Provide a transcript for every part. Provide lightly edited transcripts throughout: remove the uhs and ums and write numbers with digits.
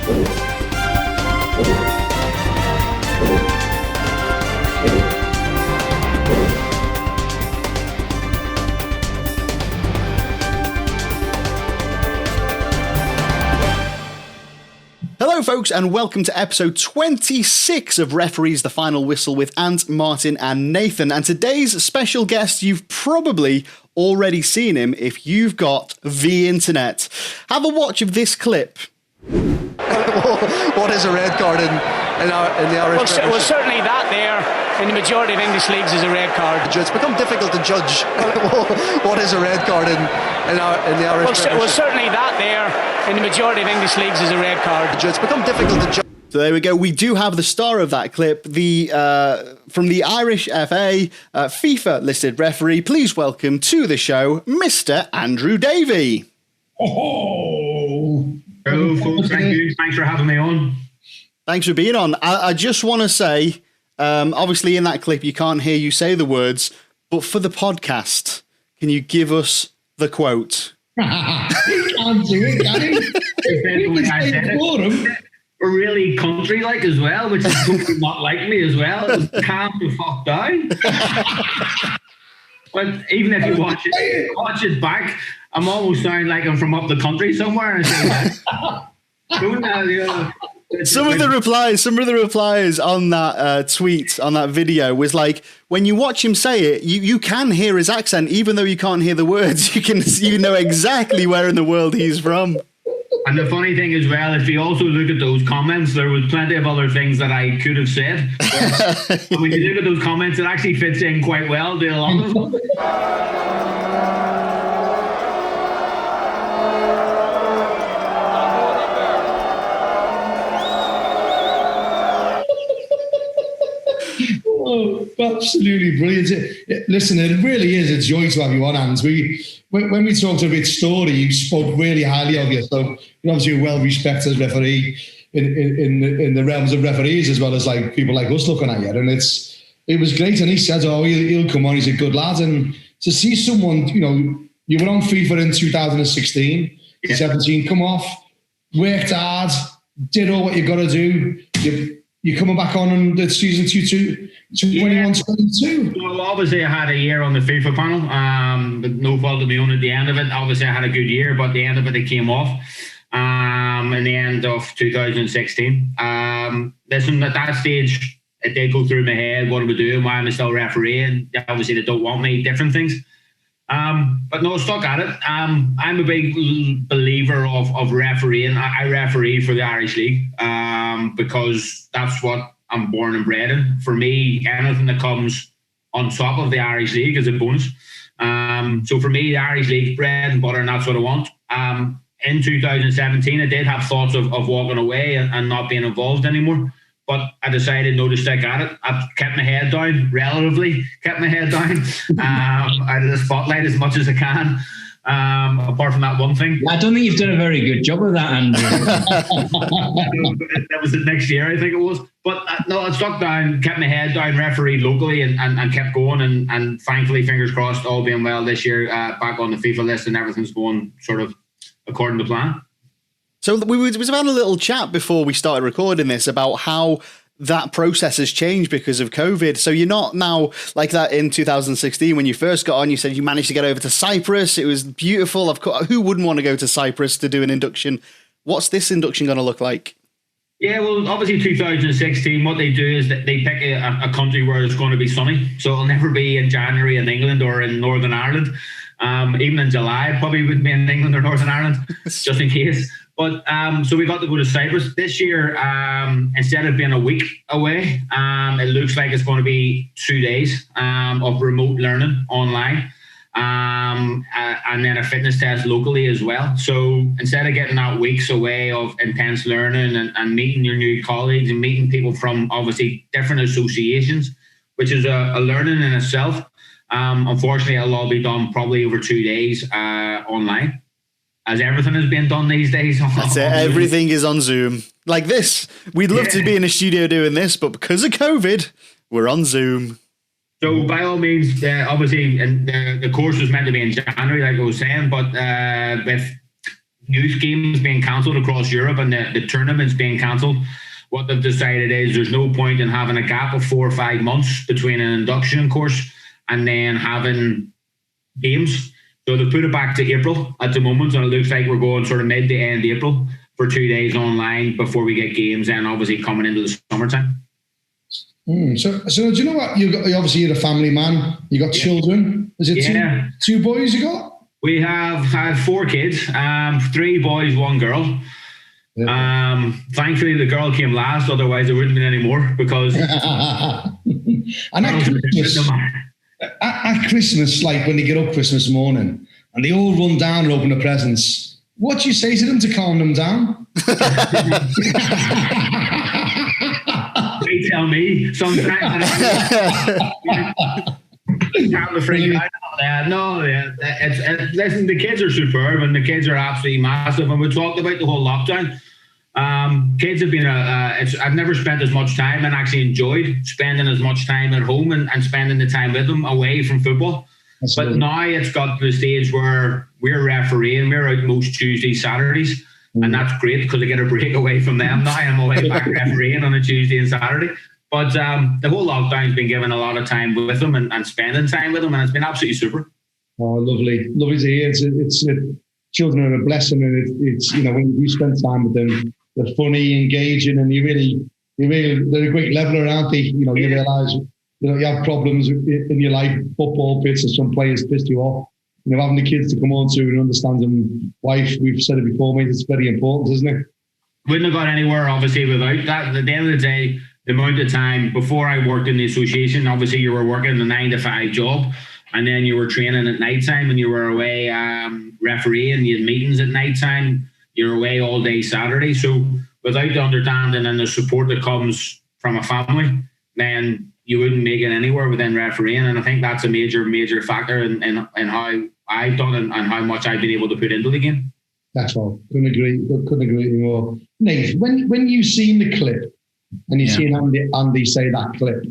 Hello folks and welcome to episode 26 of Referees the Final Whistle with Ant, Martin and Nathan. And today's special guest, you've probably already seen him if you've got the internet. Have a watch of this clip. What is a red card in the Irish Premiership? Well, certainly that there in the majority of English leagues is a red card. It's become difficult to judge what is a red card in the Irish Premiership. Well, certainly that there in the majority of English leagues is a red card. It's become difficult to judge. So there we go. We do have the star of that clip, the from the Irish FA, FIFA listed referee. Please welcome to the show, Mr. Andrew Davey. Oh, hello, folks. Thank you. Thanks for having me on. Thanks for being on. I just want to say, obviously in that clip you can't hear you say the words, but for the podcast, can you give us the quote? You can't do it, can you? We're really country-like as well, which is totally not like me as well. Calm the fuck down. But even if you watch it back, I'm almost sounding like I'm from up the country somewhere. Some of the replies on that tweet, on that video, was like, when you watch him say it, you can hear his accent, even though you can't hear the words. You know exactly where in the world he's from. And the funny thing as well, if you also look at those comments, there was plenty of other things that I could have said. But when you look at those comments, it actually fits in quite well to a lot of them. Oh, absolutely brilliant. Listen, it really is a joy to have you on, Hans. When we talked a bit story, you spoke really highly of you. So you're obviously a well-respected referee in the realms of referees, as well as like people like us looking at you. And it was great. And he said, he'll come on. He's a good lad. And to see someone, you were on FIFA in 2016, 17, come off, worked hard, did all what you've got to do. You're coming back on in the season 21-22. Well, obviously I had a year on the FIFA panel, but no fault of my own at the end of it. Obviously I had a good year, but at the end of it came off in the end of 2016. Listen, at that stage, it did go through my head, what am I doing, why am I still refereeing? Obviously they don't want me, different things. But no, stuck at it. I'm a big believer of refereeing. I referee for the Irish League because that's what I'm born and bred in. For me, anything that comes on top of the Irish League is a bonus. So for me, the Irish League, bread and butter, and that's what I want. In 2017, I did have thoughts of walking away and not being involved anymore. But I decided no to stick at it. I've kept my head down, out of the spotlight as much as I can, apart from that one thing. I don't think you've done a very good job of that, Andrew. That was the next year, I think it was. But no, I stuck down, kept my head down, refereed locally and kept going. And thankfully, fingers crossed, all being well this year, back on the FIFA list and everything's going sort of according to plan. So we was having a little chat before we started recording this about how that process has changed because of COVID. So you're not now like that in 2016 when you first got on. You said you managed to get over to Cyprus. It was beautiful. Of course, who wouldn't want to go to Cyprus to do an induction? What's this induction going to look like? Yeah, well, obviously 2016, what they do is that they pick a country where it's going to be sunny. So it'll never be in January in England or in Northern Ireland. Even in July, it probably wouldn't be in England or Northern Ireland, just in case. But so we got to go to Cyprus this year. Instead of being a week away, it looks like it's going to be 2 days of remote learning online, and then a fitness test locally as well. So instead of getting that weeks away of intense learning and meeting your new colleagues and meeting people from obviously different associations, which is a learning in itself, unfortunately it'll all be done probably over 2 days online. As everything is being done these days. That's it. Everything is on Zoom. Like this. We'd love to be in a studio doing this, but because of COVID, we're on Zoom. So by all means, obviously, and the course was meant to be in January, like I was saying, but with youth games being cancelled across Europe and the tournaments being cancelled, what they've decided is there's no point in having a gap of 4 or 5 months between an induction course and then having games. So they've put it back to April at the moment, and it looks like we're going sort of mid to end April for 2 days online before we get games, and obviously coming into the summertime. So do you know what? Obviously you're a family man. You got children. Is it two boys you got? We have 4 kids, 3 boys, 1 girl. Yeah. Thankfully, the girl came last. Otherwise, there wouldn't have been any more because. And at Christmas, like when they get up Christmas morning and they all run down and open the presents, what do you say to them to calm them down? They tell me sometimes. Listen, the kids are superb and the kids are absolutely massive. And we talked about the whole lockdown. Kids have been I've never spent as much time and actually enjoyed spending as much time at home and spending the time with them away from football. Absolutely. But now it's got to the stage where we're refereeing. We're out most Tuesdays, Saturdays. And that's great because I get a break away from them now. I'm away back refereeing on a Tuesday and Saturday. But the whole lockdown's been given a lot of time with them and spending time with them, and it's been absolutely super. Oh, lovely to hear. It's children are a blessing, and it's when you spend time with them, they're funny, engaging, and you really they're a great leveler, aren't they? You realise you have problems in your life, football pitch, or some players piss you off. Having the kids to come on to and understand them. Wife, we've said it before, mate. It's very important, isn't it? Wouldn't have got anywhere, obviously, without that. At the end of the day, the amount of time before I worked in the association, obviously you were working a 9 to 5 job, and then you were training at night time, and you were away refereeing. You had meetings at night time. You were away all day Saturday. So without the understanding and the support that comes from a family, then you wouldn't make it anywhere within refereeing. And I think that's a major factor in how I've done and how much I've been able to put into the game. That's all. Couldn't agree anymore. Nate, when you seen the clip and you seen Andy say that clip,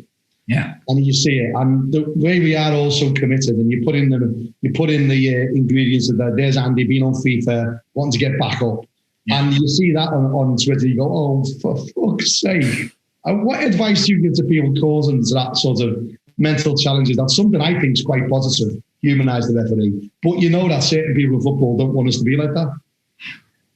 and you see it, and the way we are also committed, and you put in the ingredients of that. There's Andy being on FIFA, wanting to get back up, and you see that on Twitter. You go, oh, for fuck's sake! What advice do you give to people causing that sort of mental challenges? That's something I think is quite positive. Humanise the referee, but that certain people in football don't want us to be like that.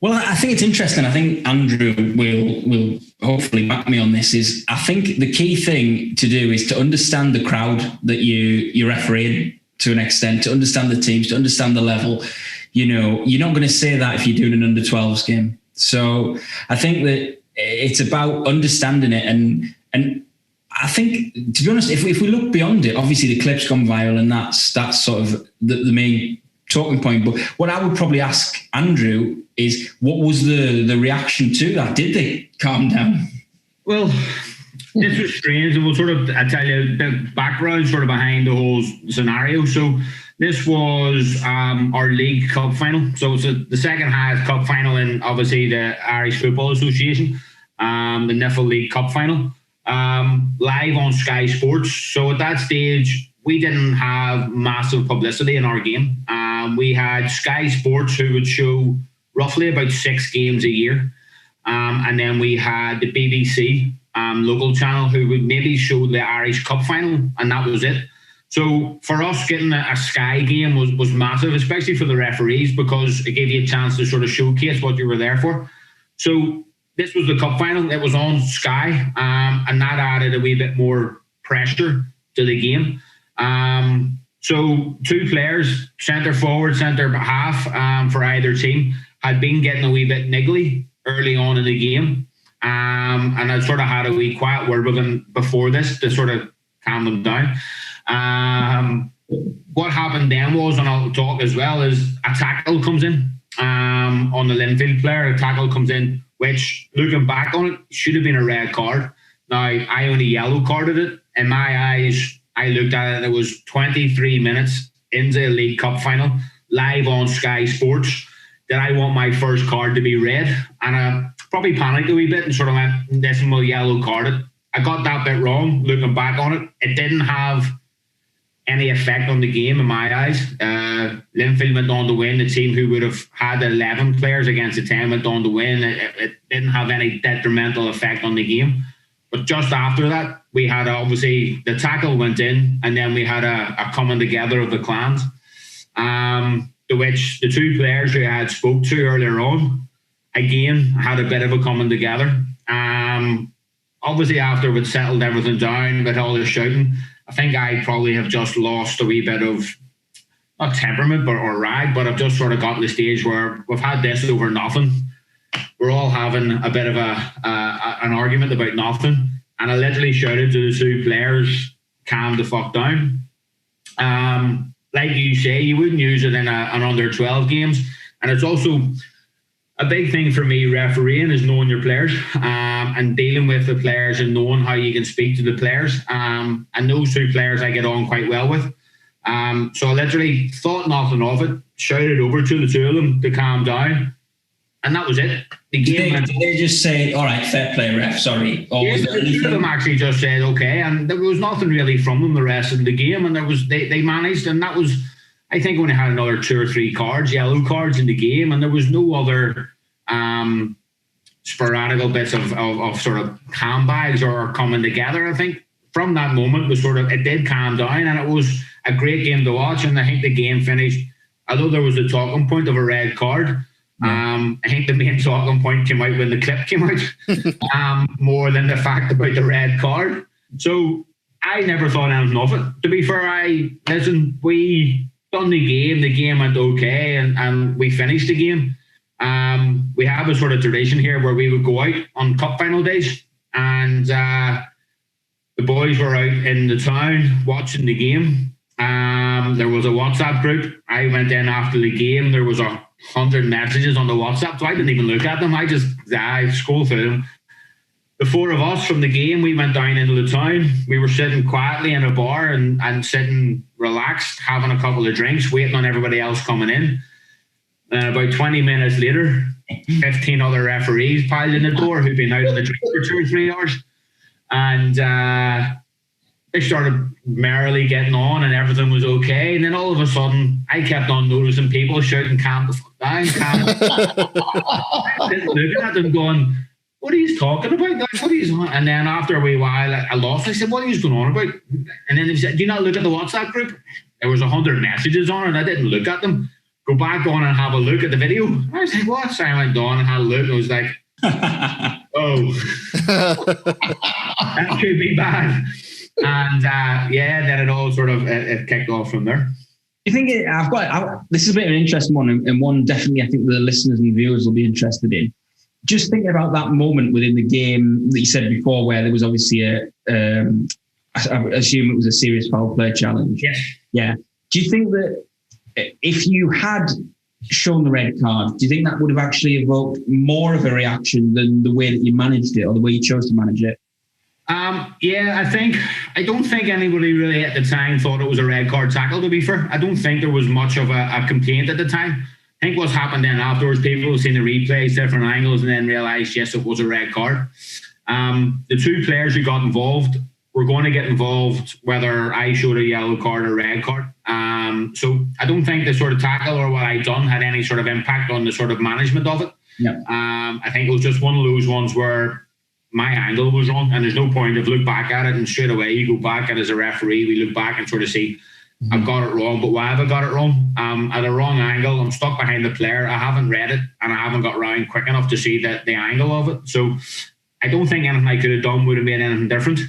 Well, I think it's interesting. I think Andrew will hopefully back me on this. Is I think the key thing to do is to understand the crowd that you're refereeing to an extent, to understand the teams, to understand the level. You're not going to say that if you're doing an under-12s game. So I think that it's about understanding it, and I think, to be honest, if we look beyond it, obviously the clip's gone viral, and that's sort of the main talking point. But what I would probably ask Andrew is, what was the reaction to that? Did they calm down? Well, this was strange, and I'll tell you the background sort of behind the whole scenario. So this was our league cup final. So it's the second highest cup final in obviously the Irish Football Association, the Niffle League Cup final. Live on Sky Sports. So at that stage, we didn't have massive publicity in our game. We had Sky Sports, who would show roughly about 6 games a year. And then we had the BBC local channel, who would maybe show the Irish Cup final, and that was it. So for us, getting a Sky game was massive, especially for the referees, because it gave you a chance to sort of showcase what you were there for. So this was the cup final. It was on Sky, and that added a wee bit more pressure to the game. So 2 players, centre forward, centre half, for either team, had been getting a wee bit niggly early on in the game. And I sort of had a wee quiet word with them before this to sort of calm them down. What happened then was, and I'll talk as well, is a tackle comes in on the Linfield player. A tackle comes in, which, looking back on it, should have been a red card. Now, I only yellow carded it. In my eyes, I looked at it and it was 23 minutes into a League Cup final, live on Sky Sports, that I want my first card to be red. And I probably panicked a wee bit and sort of went, this one will yellow card it. I got that bit wrong, looking back on it. It didn't have any effect on the game in my eyes. Linfield went on to win. The team who would have had 11 players against the 10 went on to win. It didn't have any detrimental effect on the game. But just after that, we had obviously the tackle went in, and then we had a coming together of the clans, to which the two players who I had spoke to earlier on, again, had a bit of a coming together. Obviously, after we'd settled everything down with all the shouting, I think I probably have just lost a wee bit of, not temperament or rag, but I've just sort of got to the stage where we've had this over nothing. We're all having a bit of an argument about nothing. And I literally shouted to the two players, calm the fuck down. Like you say, you wouldn't use it in an under 12 games. And it's also a big thing for me, refereeing, is knowing your players and dealing with the players and knowing how you can speak to the players. And those two players I get on quite well with. So I literally thought nothing of it, shouted over to the two of them to calm down. And that was it. The game. Did they just say, all right, fair play, ref, sorry? Or was there anything? Two of them actually just said, okay. And there was nothing really from them the rest of the game. And they managed. And that was, I think, only had another 2 or 3 cards, yellow cards in the game. And there was no other sporadic bits of sort of handbags or coming together. I think from that moment was sort of, it did calm down. And it was a great game to watch. And I think the game finished, although there was a talking point of a red card, I think the main talking point came out when the clip came out, more than the fact about the red card. So I never thought anything of it. To be fair, we done the game went okay, and we finished the game. We have a sort of tradition here where we would go out on cup final days, and the boys were out in the town watching the game. There was a WhatsApp group. I went in after the game. There was 100 messages on the WhatsApp, so I didn't even look at them. I scrolled through them. The 4 of us from the game, we went down into the town. We were sitting quietly in a bar and sitting relaxed, having a couple of drinks, waiting on everybody else coming in. And about 20 minutes later, 15 other referees piled in the door who'd been out on the drink for 2 or 3 hours. And they started merrily getting on and everything was okay. And then all of a sudden, I kept on noticing people shouting, calm the fuck down, calm the fuck down. Looking at them going, what are you talking about, guys? What are you? And then after a wee while, I lost. I said, what are you going on about? And then they said, do you not look at the WhatsApp group? There was 100 messages on it, and I didn't look at them. Go back on and have a look at the video. I was like, what? So I went on and had a look, and I was like, oh, that could be bad. And then it all sort of it kicked off from there. I think this is a bit of an interesting one, and one definitely I think the listeners and viewers will be interested in. Just thinking about that moment within the game that you said before, where there was obviously I assume it was a serious foul play challenge. Yes. Yeah. Do you think that if you had shown the red card, do you think that would have actually evoked more of a reaction than the way that you managed it or the way you chose to manage it? I don't think anybody really at the time thought it was a red card tackle, to be fair. I don't think there was much of a complaint at the time. I think what's happened then afterwards, people have seen the replays, different angles, and then realised, yes, it was a red card. The 2 players who got involved were going to get involved whether I showed a yellow card or red card. So I don't think the sort of tackle or what I'd done had any sort of impact on the sort of management of it. Yeah. I think it was just one of those ones where my angle was wrong, and there's no point of look back at it and straight away you go back, and as a referee we look back and sort of see I've got it wrong, but why have I got it wrong? At a wrong angle, I'm stuck behind the player, I haven't read it, and I haven't got round quick enough to see the angle of it. So I don't think anything I could have done would have made anything different.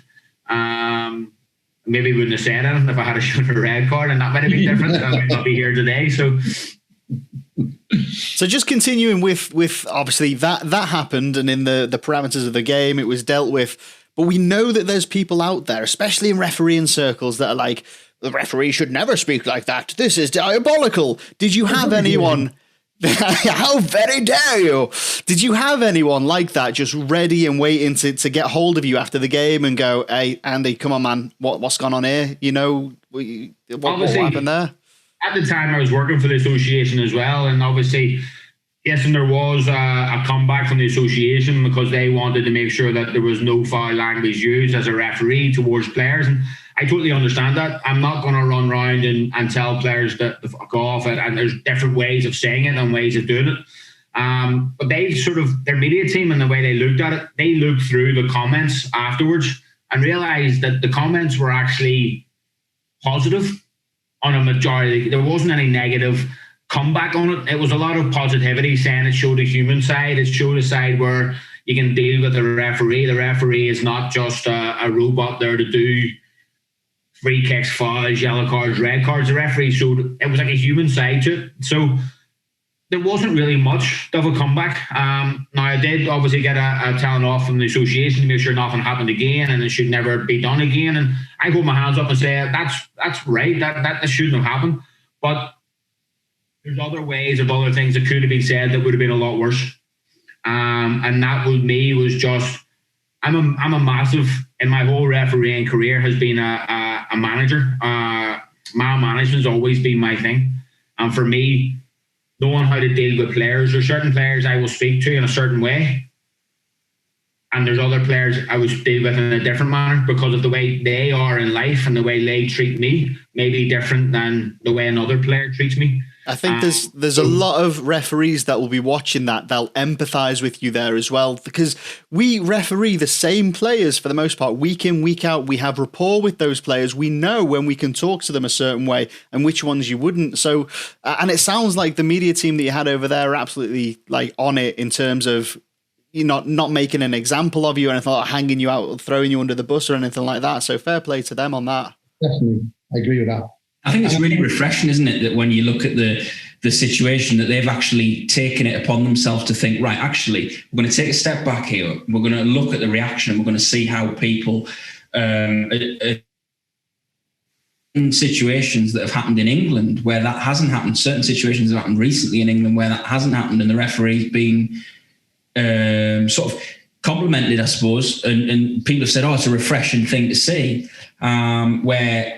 Maybe wouldn't have said anything if I had a shown a red card, and that might have been different. I might not be here today. So just continuing with obviously that happened, and in the parameters of the game it was dealt with, but we know that there's people out there, especially in refereeing circles, that are like, the referee should never speak like that, this is diabolical. Did you have anyone how very dare you? Did you have anyone like that just ready and waiting to get hold of you after the game and go, hey Andy, come on man, what's gone on here? You know, what happened there? At the time, I was working for the association as well, and obviously, yes, and there was a comeback from the association because they wanted to make sure that there was no foul language used as a referee towards players. And I totally understand that. I'm not going to run around and tell players to fuck off, and there's different ways of saying it and ways of doing it. But they their media team and the way they looked at it, they looked through the comments afterwards and realised that the comments were actually positive on a majority. There wasn't any negative comeback on it. It was a lot of positivity, saying it showed a human side. It showed a side where you can deal with the referee. The referee is not just a robot there to do free kicks, fouls, yellow cards, red cards. The referee showed it was like a human side to it. So there wasn't really much of a comeback. Now, I did obviously get a telling off from the association to make sure nothing happened again and it should never be done again. And I hold my hands up and say, that's right, that shouldn't have happened. But there's other ways of other things that could have been said that would have been a lot worse. And that with me was just, I'm a massive, in my whole refereeing career has been a manager. Man management's always been my thing. And for me, knowing how to deal with players, there's certain players I will speak to in a certain way. And there's other players I would deal with in a different manner because of the way they are in life and the way they treat me may be different than the way another player treats me. I think there's a lot of referees that will be watching that. They'll empathise with you there as well, because we referee the same players for the most part, week in, week out. We have rapport with those players. We know when we can talk to them a certain way and which ones you wouldn't. So, and it sounds like the media team that you had over there are absolutely like on it in terms of you not making an example of you or anything like hanging you out, throwing you under the bus or anything like that. So fair play to them on that. Definitely, I agree with that. I think it's really refreshing, isn't it, that when you look at the situation, that they've actually taken it upon themselves to think, right, actually, we're going to take a step back here. We're going to look at the reaction. We're going to see how people in situations that have happened in England where that hasn't happened, certain situations that have happened recently in England where that hasn't happened, and the referee's been sort of complimented, I suppose, and people have said, oh, it's a refreshing thing to see, where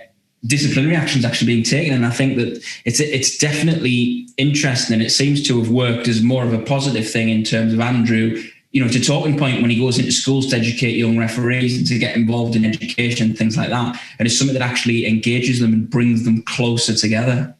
disciplinary action is actually being taken. And I think that it's definitely interesting, and it seems to have worked as more of a positive thing in terms of Andrew, to talking point when he goes into schools to educate young referees and to get involved in education and things like that. And it's something that actually engages them and brings them closer together.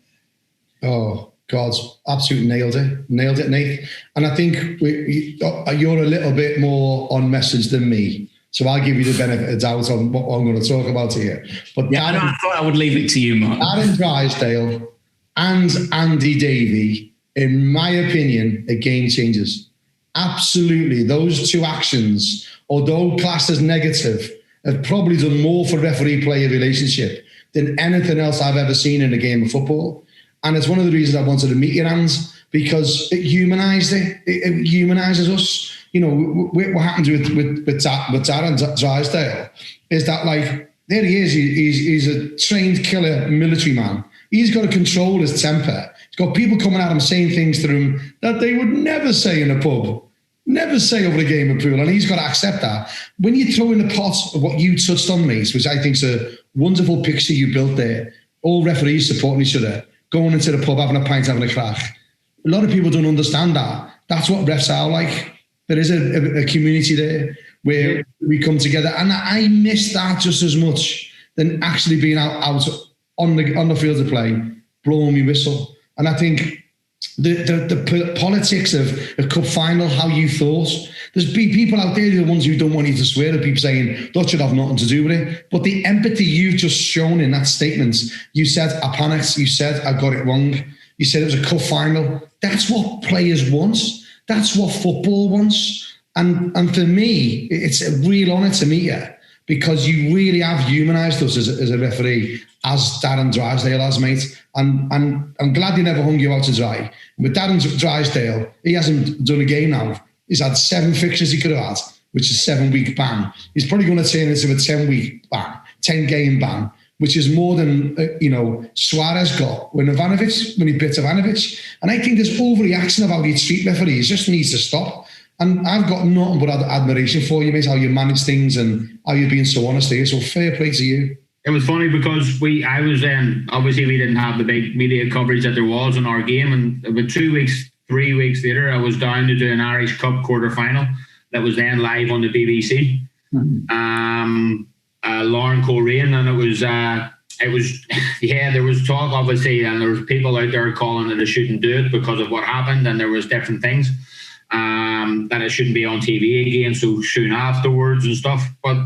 Oh, God, absolutely nailed it, Nate. And I think you're a little bit more on message than me. So I'll give you the benefit of doubt on what I'm going to talk about here. But yeah, I thought I would leave it to you, Mark. Darren Drysdale and Andy Davey, in my opinion, are game changers. Absolutely. Those two actions, although classed as negative, have probably done more for referee-player relationship than anything else I've ever seen in a game of football. And it's one of the reasons I wanted to meet your hands, because it humanised it. It humanises us. What happens with Darren Drysdale is that, like, there he is. He's a trained killer military man. He's got to control his temper. He's got people coming at him saying things to him that they would never say in a pub, never say over a game of pool, and he's got to accept that. When you throw in the pot of what you touched on, mate, which I think is a wonderful picture you built there, all referees supporting each other, going into the pub, having a pint, having a crack. A lot of people don't understand that. That's what refs are like. There is a community there where we come together, and I miss that just as much than actually being out on the field of play, blowing me whistle. And I think the politics of a cup final, how you thought, there's people out there, the ones who don't want you to swear at people saying that should have nothing to do with it. But the empathy you've just shown in that statement, you said I panicked, you said I got it wrong, you said it was a cup final. That's what players want. That's what football wants. And for me, it's a real honour to meet you, because you really have humanised us as a referee, as Darren Drysdale has, mate. And I'm glad he never hung you out to dry. With Darren Drysdale, he hasn't done a game now. He's had 7 fixtures he could have had, which is 7-week ban. He's probably going to turn into a 10-week ban, 10-game ban, which is more than Suarez got when he bit Ivanovic. And I think this overreaction of how you treat referees just needs to stop. And I've got nothing but admiration for you, mate, how you manage things and how you're being so honest here. So fair play to you. It was funny because I was obviously we didn't have the big media coverage that there was in our game, and about 3 weeks later, I was down to do an Irish Cup quarter final that was then live on the BBC. Mm-hmm. Lauren Coleraine, and it was yeah, there was talk obviously, and there was people out there calling that it shouldn't do it because of what happened, and there was different things that it shouldn't be on TV again so soon afterwards and stuff. But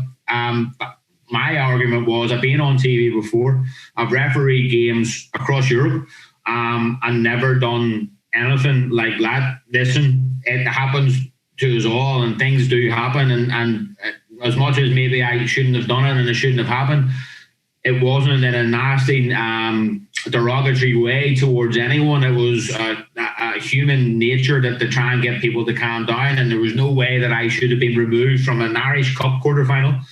my argument was, I've been on TV before, I've refereed games across Europe, and never done anything like that. Listen, it happens to us all, and things do happen, and as much as maybe I shouldn't have done it and it shouldn't have happened, it wasn't in a nasty, derogatory way towards anyone. It was a human nature that to try and get people to calm down, and there was no way that I should have been removed from an Irish Cup quarterfinal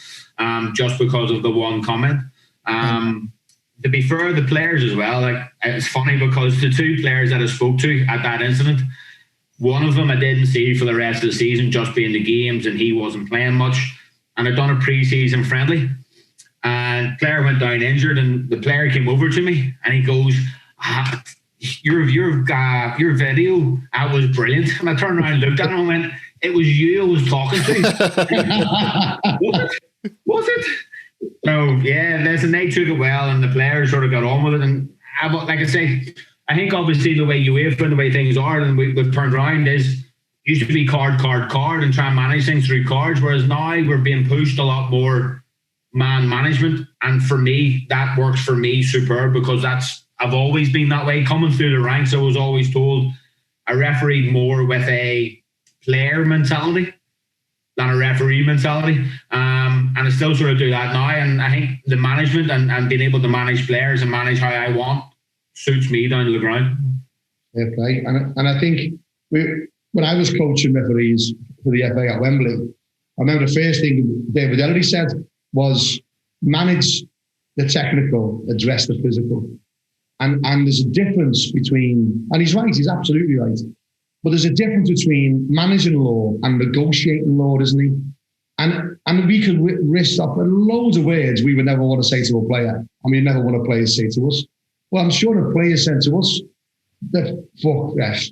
just because of the one comment. To be fair, the players as well, like, it's funny because the two players that I spoke to at that incident, one of them I didn't see for the rest of the season, just being the games, and he wasn't playing much. And I'd done a pre-season friendly, and player went down injured, and the player came over to me and he goes, your video, that was brilliant. And I turned around and looked at him and went, it was you I was talking to. Was it? So yeah, listen, they took it well, and the players sort of got on with it. And like I say, I think obviously the way UEFA and the way things are, and we've turned around, is used to be card, and try and manage things through cards, whereas now we're being pushed a lot more man management. And for me, that works for me superb, because I've always been that way. Coming through the ranks, I was always told I refereed more with a player mentality than a referee mentality. And I still sort of do that now. And I think the management and being able to manage players and manage how I want suits me down to the ground. Yeah, right. And I think when I was coaching referees for the FA at Wembley, I remember the first thing David Ellery said was, manage the technical, address the physical. And there's a difference between, and he's right, he's absolutely right, but there's a difference between managing law and negotiating law, isn't he? And we could risk off loads of words we would never want to say to a player, and we never want a player to say to us. Well, I'm sure a player said to us that, fuck ref,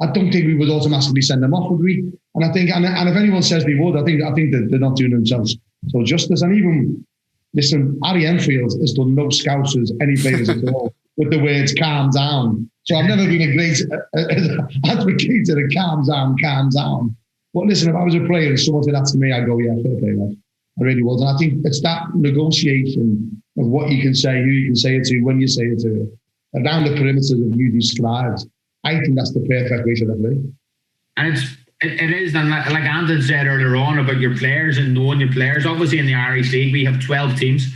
I don't think we would automatically send them off, would we? And I think, and if anyone says they would, I think that they're not doing themselves so justice. And even, listen, Harry Enfield has done no scousers, any players at all, with the words calm down. So I've never been a great advocate of calm down. But listen, if I was a player and someone said that to me, I'd go, yeah, fair play, man. I really was. And I think it's that negotiation of what you can say, who you can say it to, when you say it to, around the perimeters that you described. I think that's the perfect way to play. And it is, and like Ant said earlier on about your players and knowing your players. Obviously in the Irish League, we have 12 teams.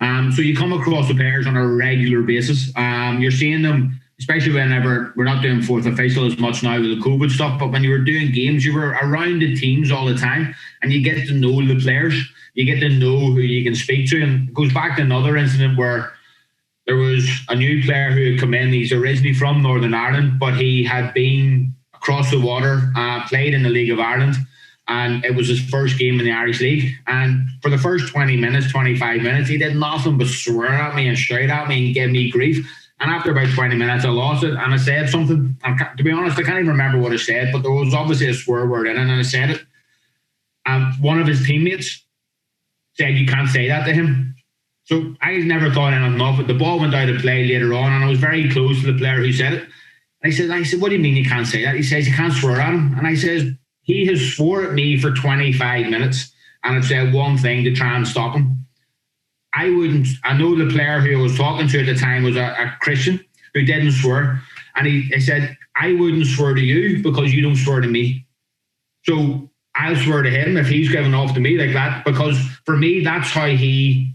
So you come across the players on a regular basis. You're seeing them, especially whenever we're not doing fourth official as much now with the COVID stuff, but when you were doing games, you were around the teams all the time, and you get to know the players. You get to know who you can speak to. And it goes back to another incident where there was a new player who had come in. He's originally from Northern Ireland, but he had been across the water, played in the League of Ireland, and it was his first game in the Irish League. And for the first 20 minutes, 25 minutes, he did nothing but swear at me and shout at me and give me grief. And after about 20 minutes, I lost it, and I said something. To be honest, I can't even remember what I said, but there was obviously a swear word in it, and I said it. And one of his teammates said, you can't say that to him. So I never thought anything of it. The ball went out of play later on, and I was very close to the player who said it. And I said, what do you mean you can't say that? He says, you can't swear at him. And I says, he has swore at me for 25 minutes, and I've said one thing to try and stop him. I know the player who I was talking to at the time was a Christian who didn't swear. And he said, I wouldn't swear to you because you don't swear to me. So I'll swear to him if he's giving off to me like that, because for me, that's how he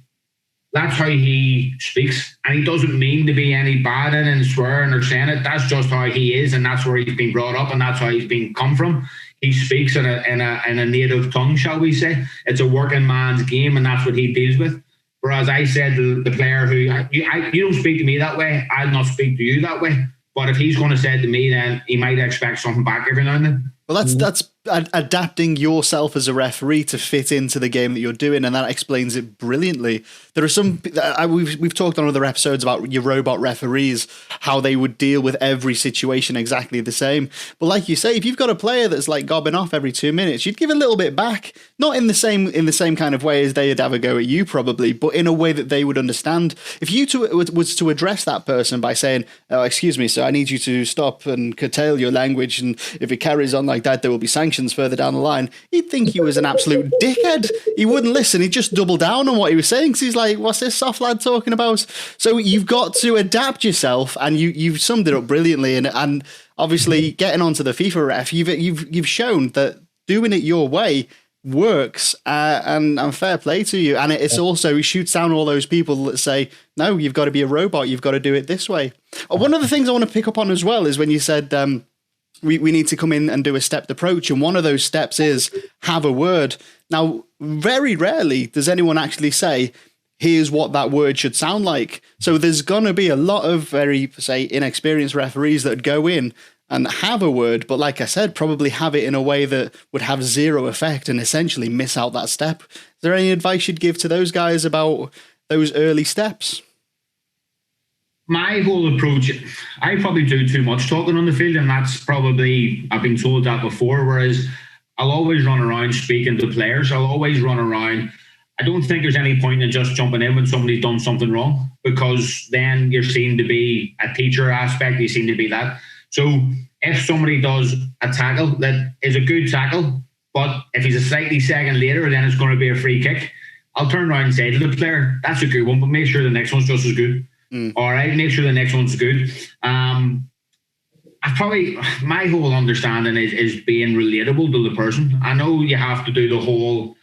speaks. And he doesn't mean to be any bad in and swearing or saying it. That's just how he is, and that's where he's been brought up, and that's how he's been come from. He speaks in a native tongue, shall we say. It's a working man's game, and that's what he deals with. Whereas I said to the player who, you don't speak to me that way, I'll not speak to you that way. But if he's going to say it to me, then he might expect something back every now and then. Well, that's adapting yourself as a referee to fit into the game that you're doing, and that explains it brilliantly. There are some we've talked on other episodes about your robot referees, how they would deal with every situation exactly the same. But like you say, if you've got a player that's like gobbing off every 2 minutes, you'd give a little bit back, not in the same kind of way as they'd have a go at you probably, but in a way that they would understand. If you was to address that person by saying, "Oh, excuse me, sir, I need you to stop and curtail your language, and if it carries on like that, there will be sanctions further down the line," he'd think he was an absolute dickhead. He wouldn't listen. He'd just double down on what he was saying, because he's like, what's this soft lad talking about? So you've got to adapt yourself, and you've summed it up brilliantly. And obviously getting onto the FIFA ref, you've shown that doing it your way works, and fair play to you. And it also shoots down all those people that say, no, you've got to be a robot, you've got to do it this way. One of the things I want to pick up on as well is when you said we need to come in and do a stepped approach, and one of those steps is have a word. Now, very rarely does anyone actually say, here's what that word should sound like. So there's going to be a lot of very, say, inexperienced referees that go in and have a word, but like I said, probably have it in a way that would have zero effect and essentially miss out that step. Is there any advice you'd give to those guys about those early steps? My whole approach, I probably do too much talking on the field, and that's probably, I've been told that before, whereas I'll always run around speaking to players. I'll always run around. I don't think there's any point in just jumping in when somebody's done something wrong, because then you're seen to be a teacher aspect, you seem to be that. So if somebody does a tackle that is a good tackle, but if he's a slightly second later, then it's going to be a free kick, I'll turn around and say to the player, that's a good one, but make sure the next one's just as good. All right, make sure the next one's good. I probably, my whole understanding is being relatable to the person. I know you have to do the whole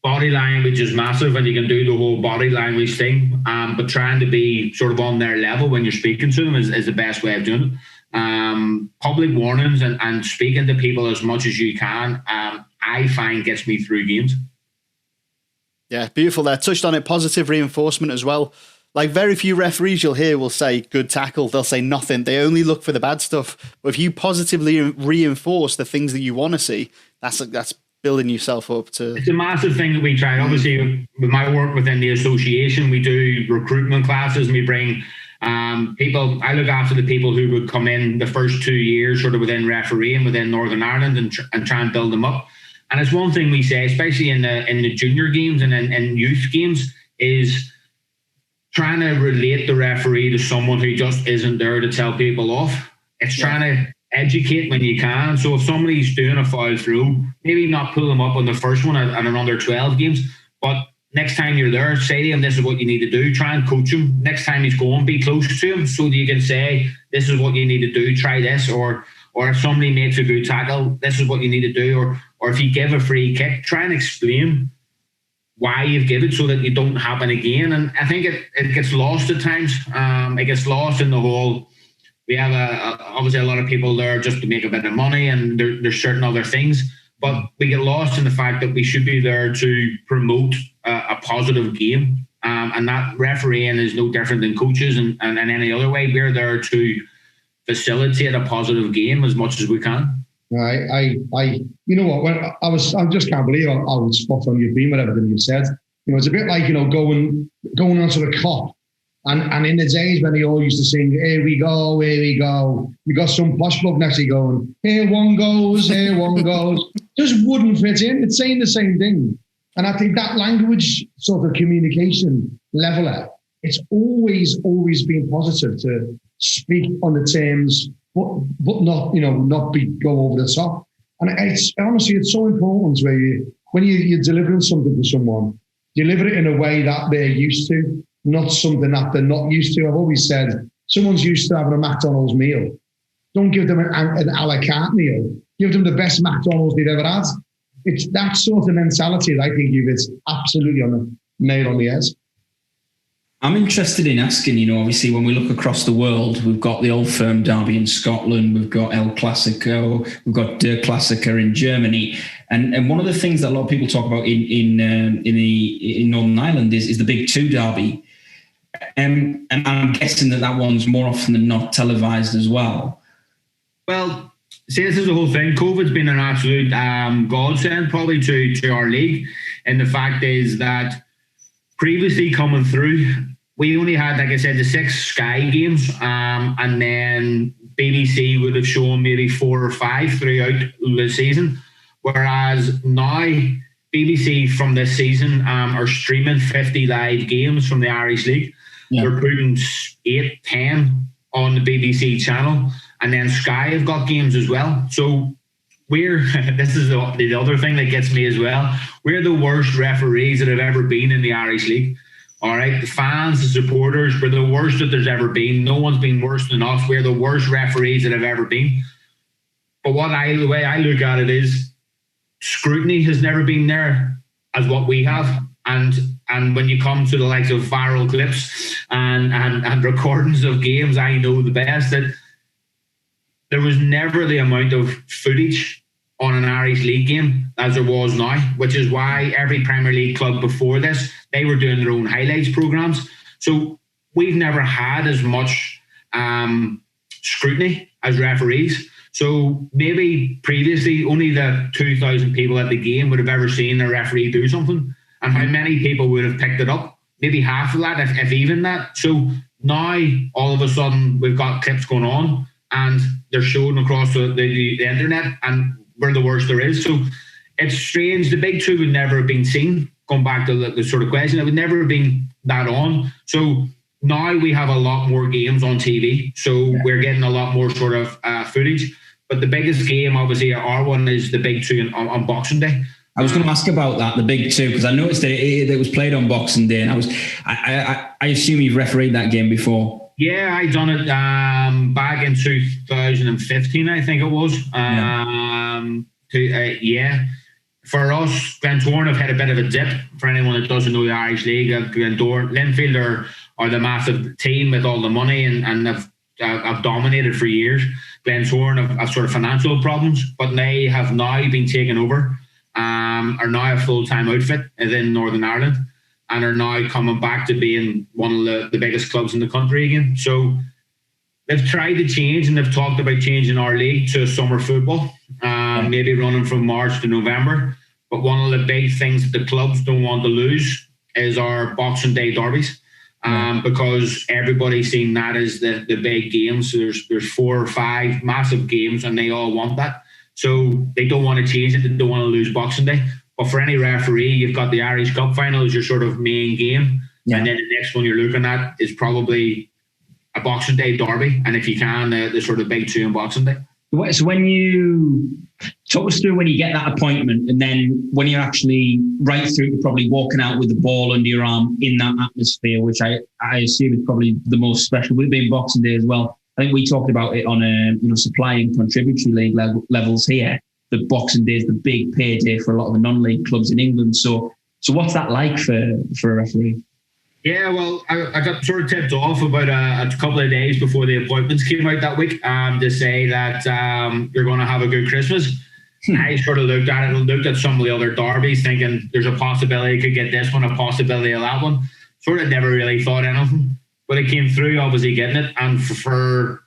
body language is massive, and you can do the whole body language thing, but trying to be sort of on their level when you're speaking to them is the best way of doing it. Public warnings and speaking to people as much as you can, I find gets me through games. Yeah, beautiful there. Touched on it, positive reinforcement as well. Like, very few referees you'll hear will say good tackle. They'll say nothing. They only look for the bad stuff. But if you positively reinforce the things that you want to see, that's building yourself up to... It's a massive thing that we try. Obviously, with my work within the association, we do recruitment classes, and we bring people. I look after the people who would come in the first 2 years sort of within refereeing within Northern Ireland, and try and build them up. And it's one thing we say, especially in the junior games and in youth games, is trying to relate the referee to someone who just isn't there to tell people off. It's trying to educate when you can. So if somebody's doing a foul through, maybe not pull them up on the first one at an under 12 games, but next time you're there, say to him, this is what you need to do. Try and coach him. Next time he's going, be close to him so that you can say, this is what you need to do, try this. Or if somebody makes a good tackle, this is what you need to do. Or if you give a free kick, try and explain why you've given it so that you don't happen again. And I think it gets lost at times. It gets lost in the whole, we have obviously a lot of people there just to make a bit of money, and there's certain other things, but we get lost in the fact that we should be there to promote a positive game. And that refereeing is no different than coaches and any other way. We're there to facilitate a positive game as much as we can. I you know what? When I just can't believe how spot on you've been with everything you said. You know, it's a bit like, you know, going onto the cop, and in the days when they all used to sing, "Here we go, here we go." You got some posh bloke next to you going, "Here one goes, here one goes." Just wouldn't fit in. It's saying the same thing, and I think that language sort of communication leveler, it's always been positive to speak on the terms. But not, you know, not go over the top. And it's honestly, it's so important where when you're delivering something to someone, deliver it in a way that they're used to, not something that they're not used to. I've always said, someone's used to having a McDonald's meal. Don't give them an a la carte meal. Give them the best McDonald's they've ever had. It's that sort of mentality that I think you've hit absolutely on the nail on the head. I'm interested in asking, you know, obviously when we look across the world, we've got the Old Firm Derby in Scotland, we've got El Clasico, we've got Der Klassiker in Germany. And one of the things that a lot of people talk about in Northern Ireland is the Big Two Derby. And I'm guessing that one's more often than not televised as well. Well, See, this is the whole thing. COVID's been an absolute godsend probably to our league. And the fact is that previously coming through, we only had, like I said, the 6 Sky games, and then BBC would have shown maybe 4 or 5 throughout the season. Whereas now, BBC from this season are streaming 50 live games from the Irish League. Yeah. They're putting 8, 10 on the BBC channel, and then Sky have got games as well. So this is the other thing that gets me as well. We're the worst referees that have ever been in the Irish League. All right, the fans, the supporters, we're the worst that there's ever been. No one's been worse than us. We're the worst referees that have ever been. But the way I look at it is, scrutiny has never been there as what we have. And when you come to the likes of viral clips and recordings of games, I know the best that there was never the amount of footage on an Irish League game as there was now, which is why every Premier League club before this, they were doing their own highlights programs. So we've never had as much scrutiny as referees. So maybe previously only the 2,000 people at the game would have ever seen a referee do something. And how many people would have picked it up? Maybe half of that, if even that. So now, all of a sudden, we've got clips going on and they're shown across the internet, and we're the worst there is. So it's strange. The big 2 would never have been seen. Going back to the sort of question, it would never have been that on. So now we have a lot more games on TV. So we're getting a lot more sort of footage. But the biggest game, obviously, our one is the big 2 on Boxing Day. I was going to ask about that, the big 2, because I noticed that it was played on Boxing Day, and I assume you've refereed that game before. Yeah, I done it back in 2015, I think it was. For us, Glentoran have had a bit of a dip. For anyone that doesn't know the Irish League, Linfield are the massive team with all the money and have dominated for years. Glentoran have sort of financial problems, but they have now been taken over. Are now a full-time outfit in Northern Ireland, and are now coming back to being one of the biggest clubs in the country again. So they've tried to change, and they've talked about changing our league to summer football, maybe running from March to November. But one of the big things that the clubs don't want to lose is our Boxing Day derbies, because everybody's seen that as the big games. So there's 4 or 5 massive games, and they all want that. So they don't want to change it. They don't want to lose Boxing Day. But for any referee, you've got the Irish Cup final as your sort of main game. Yeah. And then the next one you're looking at is probably a Boxing Day derby. And if you can, the sort of big 2 on Boxing Day. So when you talk us through when you get that appointment, and then when you're actually right through to probably walking out with the ball under your arm in that atmosphere, which I assume is probably the most special, with it being Boxing Day as well. I think we talked about it on supply and contributory league levels here. The Boxing Day is the big payday for a lot of the non-league clubs in England. So what's that like for a referee? Yeah, well, I got sort of tipped off about a couple of days before the appointments came out that week to say that you're going to have a good Christmas. I sort of looked at it and looked at some of the other derbies, thinking there's a possibility I could get this one, a possibility of that one. Sort of never really thought anything. But it came through, obviously getting it. And for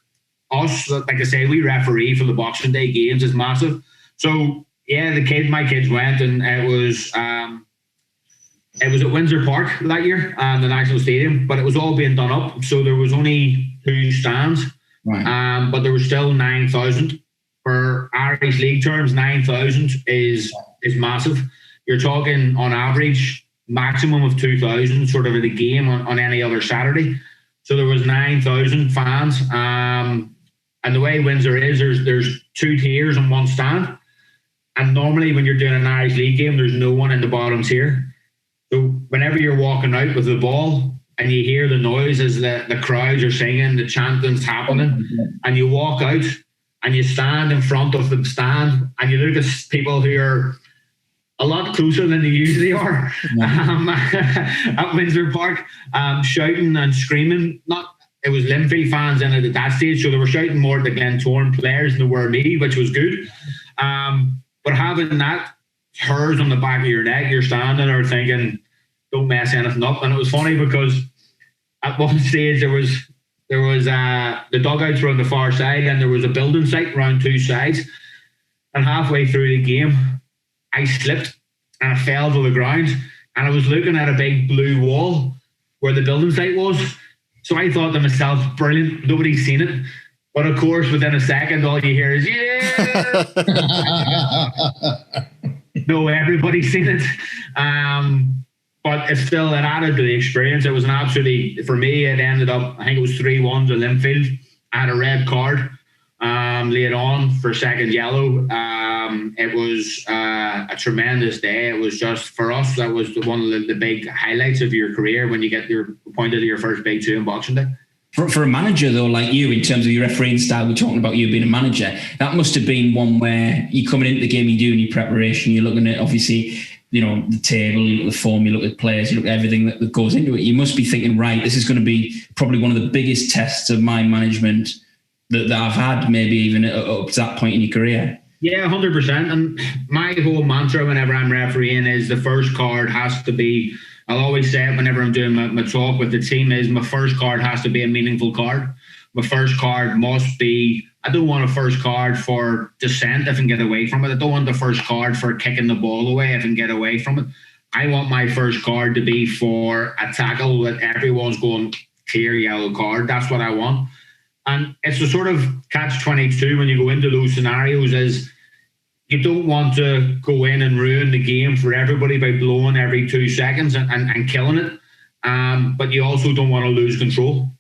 us, like I say, we referee for the Boxing Day games is massive. So yeah, my kids went, and it was at Windsor Park that year, the National Stadium, but it was all being done up. So there was only 2 stands, right. But there was still 9,000. For Irish League terms, 9,000 is massive. You're talking on average maximum of 2,000 sort of in a game on any other Saturday. So there was 9,000 fans. And the way Windsor is, there's 2 tiers on one stand. And normally when you're doing an Irish League game, there's no one in the bottom tier. So whenever you're walking out with the ball and you hear the noise as the crowds are singing, the chanting's happening, and you walk out and you stand in front of the stand and you look at people who are a lot closer than they usually are at Windsor Park, shouting and screaming. It was Linfield fans in it at that stage, so they were shouting more at the Glentoran players than they were me, which was good. But having that hers on the back of your neck, you're standing there thinking, don't mess anything up. And it was funny because at one stage there was there was the dugouts were on the far side, and there was a building site around two sides. And halfway through the game, I slipped and I fell to the ground, and I was looking at a big blue wall where the building site was. So I thought to myself, brilliant, nobody's seen it. But of course, within a second, all you hear is, yeah! No, everybody's seen it. But it's still, it added to the experience. It was an absolutely, for me, it ended up, I think it was 3-1 to Linfield. I had a red card laid on for second yellow. It was a tremendous day. It was just, for us, that was one of the big highlights of your career when you get appointed to your first big two in Boxing Day. For a manager, though, like you, in terms of your refereeing style, we're talking about you being a manager, that must have been one where you're coming into the game, you're doing your preparation, you're looking at, obviously, the table, you look at the form, you look at players, you look at everything that goes into it. You must be thinking, right, this is going to be probably one of the biggest tests of my management that I've had, maybe even up to that point in your career. Yeah, 100%. And my whole mantra whenever I'm refereeing is the first card has to be, I'll always say it whenever I'm doing my talk with the team, is my first card has to be a meaningful card. My first card must be, I don't want a first card for dissent if I can get away from it. I don't want the first card for kicking the ball away if I can get away from it. I want my first card to be for a tackle that everyone's going, clear yellow card. That's what I want. And it's a sort of catch-22 when you go into those scenarios, is you don't want to go in and ruin the game for everybody by blowing every 2 seconds and killing it. But you also don't want to lose control.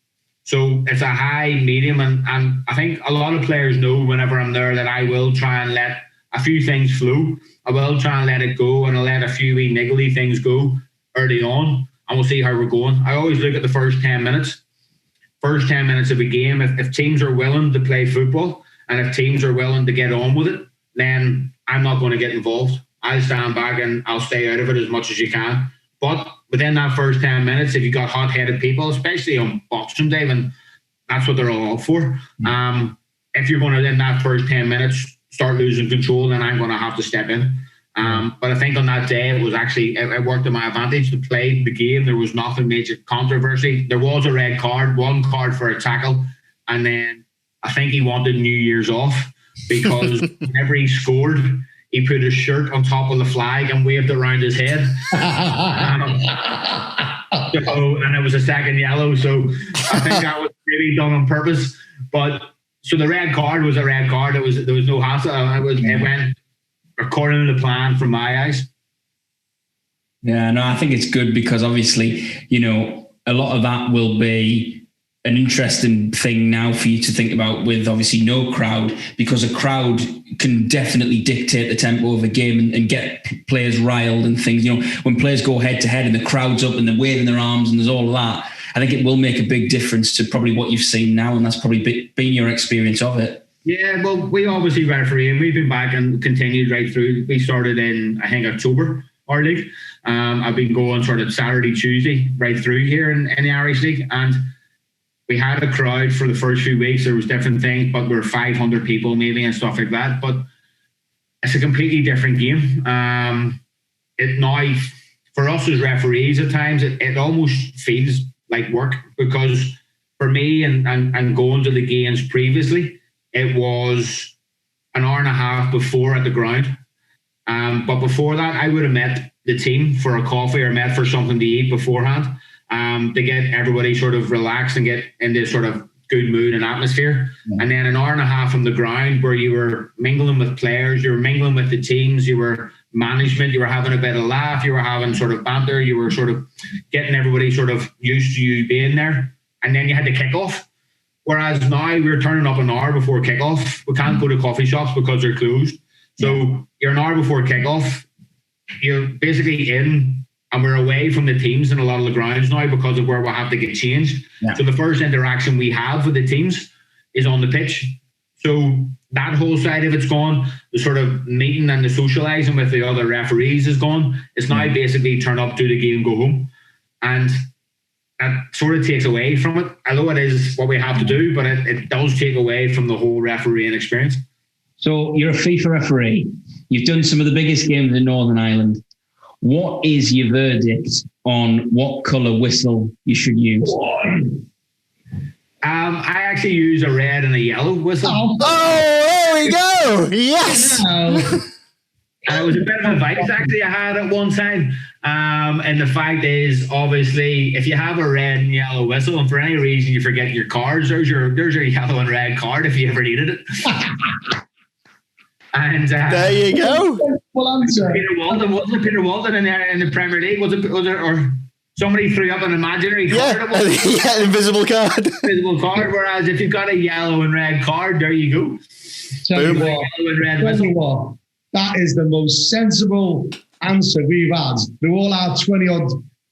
So it's a high medium. And I think a lot of players know whenever I'm there that I will try and let a few things flow. I will try and let it go, and I'll let a few wee niggly things go early on, and we'll see how we're going. I always look at the first 10 minutes. First 10 minutes of a game, if teams are willing to play football and if teams are willing to get on with it, then I'm not going to get involved. I'll stand back and I'll stay out of it as much as you can. But within that first 10 minutes, if you got hot-headed people, especially on Boxing Day, then that's what they're all up for. If you're going to, in that first 10 minutes, start losing control, then I'm going to have to step in. But I think on that day, it was actually, it worked to my advantage to play the game. There was nothing major controversy. There was a red card, one card for a tackle. And then I think he wanted New Year's off because whenever he scored, he put his shirt on top of the flag and waved it around his head. And it was a second yellow. So I think that was maybe done on purpose. But so the red card was a red card. There was no hassle. It went according to the plan from my eyes. Yeah, no, I think it's good because obviously, a lot of that will be an interesting thing now for you to think about with obviously no crowd, because a crowd can definitely dictate the tempo of a game and get players riled and things. When players go head to head and the crowd's up and they're waving their arms and there's all of that, I think it will make a big difference to probably what you've seen now, and that's probably been your experience of it. Yeah, well, we obviously referee, and we've been back and continued right through. We started in, I think, October, our league. I've been going sort of Saturday, Tuesday, right through here in the Irish League. And we had a crowd for the first few weeks. There was different things, but we were 500 people maybe and stuff like that. But it's a completely different game. It now, for us as referees at times, it almost feels like work, because for me and going to the games previously, it was an hour and a half before at the ground. But before that, I would have met the team for a coffee or met for something to eat beforehand to get everybody sort of relaxed and get into sort of good mood and atmosphere. Yeah. And then an hour and a half on the ground where you were mingling with players, you were mingling with the teams, you were management, you were having a bit of laugh, you were having sort of banter, you were sort of getting everybody sort of used to you being there. And then you had to kick off. Whereas now we're turning up an hour before kickoff. We can't go to coffee shops because they're closed. So you're an hour before kickoff. You're basically in, and we're away from the teams in a lot of the grounds now because of where we'll have to get changed. Yeah. So the first interaction we have with the teams is on the pitch. So that whole side of it's gone. The sort of meeting and the socialising with the other referees is gone. It's now basically turn up, do the game, go home. And that sort of takes away from it. Although it is what we have to do, but it does take away from the whole refereeing experience. So you're a FIFA referee. You've done some of the biggest games in Northern Ireland. What is your verdict on what colour whistle you should use? I actually use a red and a yellow whistle. Oh, there we go. Yes. And it was a bit of advice actually I had at one time. And the fact is, obviously, if you have a red and yellow whistle, and for any reason you forget your cards, there's your yellow and red card if you ever needed it. And there you go. Well answer. Peter Walton, wasn't it Peter Walton in the Premier League? Was it or somebody threw up an imaginary card? Yeah, invisible card. Invisible card. Whereas if you've got a yellow and red card, there you go. Boom. Yellow and red whistle. That is the most sensible answer we've had through all our 20-odd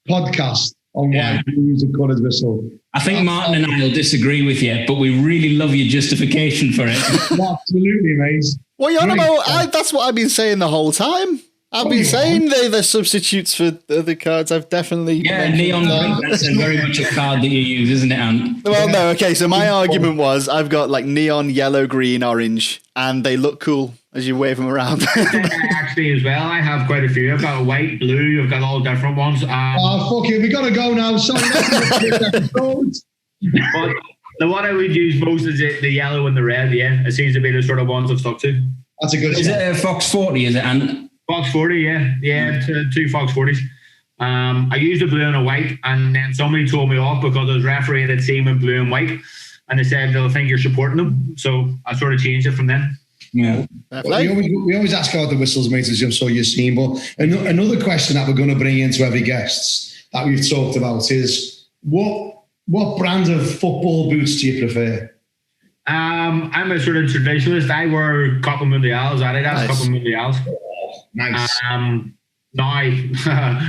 podcasts on why we use a coloured whistle. I think Martin and I will disagree with you, but we really love your justification for it. Absolutely, mate. What are you on about? That's what I've been saying the whole time. I've been saying they're substitutes for other cards. I've definitely neon green. That's very much a card that you use, isn't it, Ant? Well, no, okay. So my argument was I've got like neon yellow, green, orange, and they look cool as you wave them around. Actually, as well, I have quite a few. I've got a white, blue. I've got all different ones. Fuck it, we gotta go now. Sorry. But the one I would use most is the yellow and the red. Yeah, it seems to be the sort of ones I've stuck to. That's a good. Is it a Fox 40? Is it, Ant? Fox 40, yeah, two Fox 40s. I used a blue and a white, and then somebody told me off because I was refereeing a team in blue and white, and they said they'll think you're supporting them. So I sort of changed it from then. Yeah. We always ask about the whistles, mate, as I'm sure you've seen. But another question that we're going to bring into every guest that we've talked about is what brand of football boots do you prefer? I'm a sort of traditionalist. I wear Copa Mundials, Adidas Copa Mundials. Nice. Now, I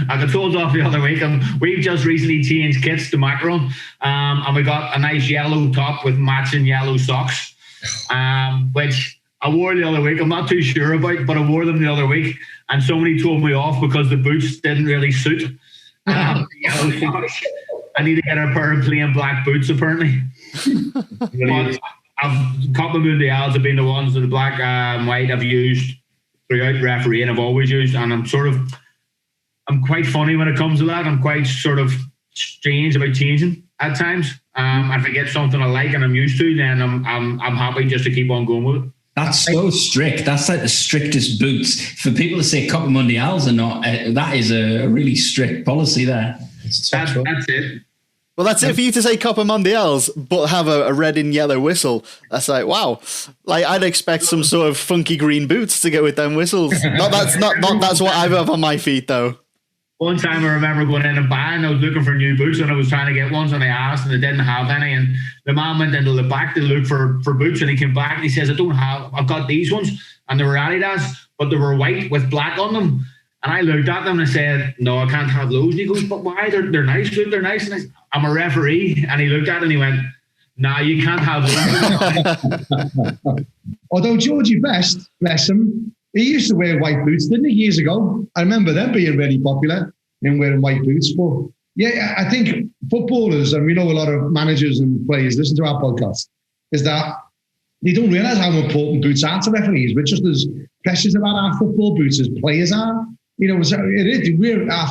got told off the other week, and we've just recently changed kits to Macron, and we got a nice yellow top with matching yellow socks, which I wore the other week. I'm not too sure about, but I wore them the other week, and somebody told me off because the boots didn't really suit. Yellow socks. I need to get a pair of plain black boots, apparently. But Copa Mundials have been the ones that the black and white I've used throughout refereeing. I've always used, and I'm quite funny when it comes to that. I'm quite sort of strange about changing at times. If I get something I like and I'm used to, then I'm happy just to keep on going with it. That's so strict. That's like the strictest boots. For people to say Copa Mundials or not, that is a really strict policy there. That's it. Well, that's it for you to say Copa Mundials, but have a red and yellow whistle. That's like, wow. Like, I'd expect some sort of funky green boots to go with them whistles. That's what I've have on my feet, though. One time I remember going in and buying, I was looking for new boots and I was trying to get ones and I asked and they didn't have any. And the man went into the back to look for boots and he came back and he says, I've got these ones. And they were Adidas, but they were white with black on them. And I looked at them and I said, no, I can't have those. And he goes, but why? They're nice, dude. They're nice. And I said, I'm a referee. And he looked at it and he went, nah, you can't have those. Although Georgie Best, bless him, he used to wear white boots, didn't he, years ago? I remember them being really popular in wearing white boots. But yeah, I think footballers, and we know a lot of managers and players listen to our podcast, is that they don't realise how important boots are to referees. We're just as precious about our football boots as players are. You know, we're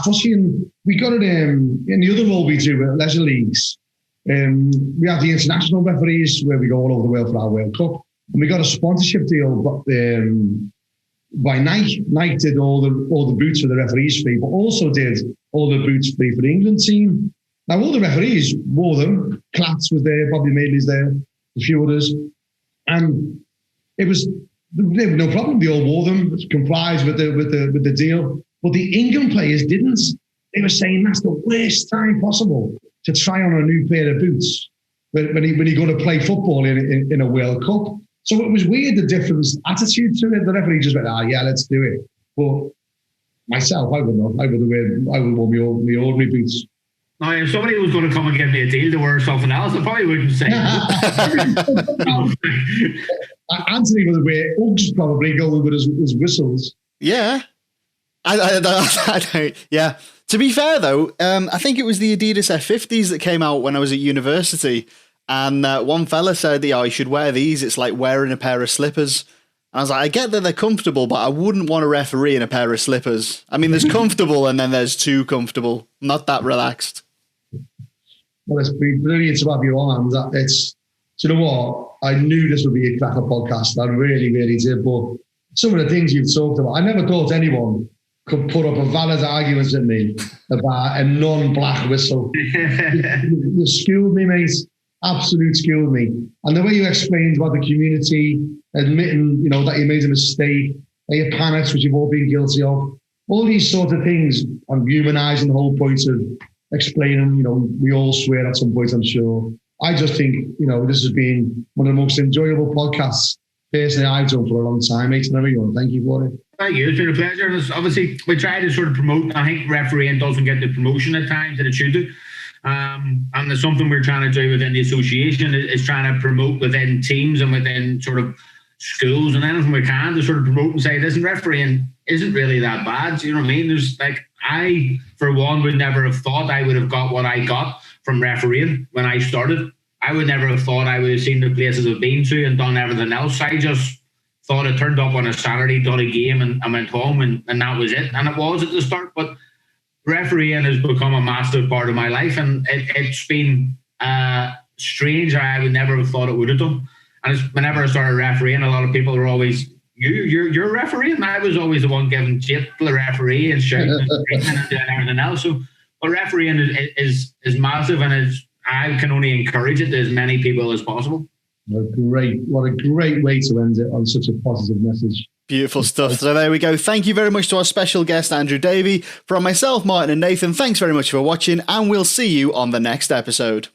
fussy, and we got it in the other role we do at leisure leagues. We have the international referees where we go all over the world for our World Cup, and we got a sponsorship deal by Nike. Nike did all the boots for the referees fee, but also did all the boots free for the England team. Now all the referees wore them. Clatts was there, Bobby Madeley's there, a few others, and it was. They were no problem. They all wore them. It complies with the deal. But the England players didn't. They were saying that's the worst time possible to try on a new pair of boots when you go to play football in a World Cup. So it was weird, the different attitude to it. The referee just went, yeah, let's do it. But myself, I would not. I would wear my ordinary boots. Now, if somebody was going to come and give me a deal to wear something else, I probably wouldn't say Anthony would wear Uggs, probably going with his whistles. Yeah. I don't. Yeah. To be fair, though, I think it was the Adidas F50s that came out when I was at university. And one fella said, you should wear these. It's like wearing a pair of slippers. And I was like, I get that they're comfortable, but I wouldn't want to referee in a pair of slippers. I mean, there's comfortable and then there's too comfortable. Not that relaxed. Well, it's been brilliant to have you on. And it's, do you know what? I knew this would be a cracker podcast. I really, really did. But some of the things you've talked about, I never thought anyone could put up a valid argument with me about a non-black whistle. You schooled me, mate. Absolute schooled me. And the way you explained about the community, admitting, that you made a mistake, that you panicked, which you've all been guilty of, all these sort of things, and humanising the whole point of explaining, we all swear at some point, I'm sure. I just think, this has been one of the most enjoyable podcasts personally I've done for a long time, mate, and everyone. Thank you for it. Thank you. It's been a pleasure. And obviously, we try to sort of promote. I think refereeing doesn't get the promotion at times that it should do. And there's something we're trying to do within the association is trying to promote within teams and within sort of schools and anything we can to sort of promote and say, listen, refereeing isn't really that bad. Do you know what I mean? There's I, for one, would never have thought I would have got what I got from refereeing when I started. I would never have thought I would have seen the places I've been to and done everything else. I just thought I turned up on a Saturday, done a game and went home and that was it. And it was at the start, but refereeing has become a massive part of my life, and it's been strange. I would never have thought it would have done. And whenever I started refereeing, a lot of people are always, you're refereeing. And I was always the one giving shit to the referee and shouting and screaming and doing everything else. So, but refereeing is massive, and I can only encourage it to as many people as possible. What a great way to end it on such a positive message. Beautiful stuff. So there we go. Thank you very much to our special guest, Andrew Davey. From myself, Martin and Nathan, thanks very much for watching, and we'll see you on the next episode.